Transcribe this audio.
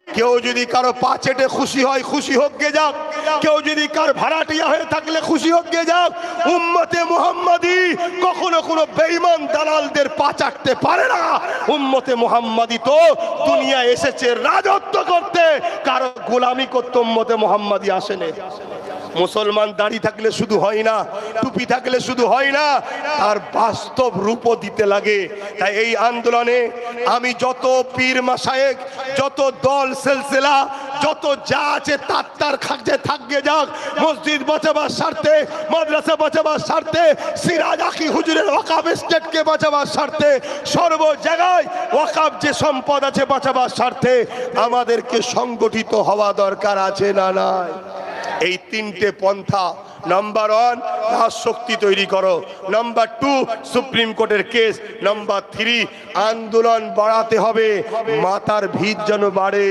কেউ যদি কারো পা চেটে খুশি হয়, খুশি হোক গে যাক। কেউ যদি কার ভাড়াটিয়া হয়ে থাকলে খুশি হোক গে যাক। উম্মতে মুহাম্মাদি কখনো কোনো বেঈমান দালালদের পা চাটতে পারে না। উম্মতে মুহাম্মাদি তো দুনিয়া এসেছে রাজত্ব করতে, কারো গোলামি করতে উম্মতে মুহাম্মাদি আসেনি। মুসলমান দাড়ি থাকলে শুধু হয় না, টুপি থাকলে শুধু হয় না, তার বাস্তব রূপও দিতে লাগে। তাই এই আন্দোলনে আমি যত পীর মাশায়েখ, যত দল সিলসিলা, যত যা আছে তার খাজে থাকবে যাক, মসজিদ বাঁচাবার স্বার্থে, মাদ্রাসা বাঁচাবার স্বার্থে, সিরাজ আখি হুজুরের ওয়াকাফ এস্টেটকে বাঁচাবার স্বার্থে, সর্ব জায়গায় ওয়াকাফ যে সম্পদ আছে বাঁচাবার স্বার্থে আমাদেরকে সংগঠিত হওয়া দরকার আছে না নাই? এই তিনটে পন্থা। নাম্বার 1 রাজশক্তি তৈরি করো, নাম্বার 2 সুপ্রিম কোর্টের কেস, নাম্বার 3 আন্দোলন বাড়াতে হবে, মাথার ভিত যেন বাড়ে।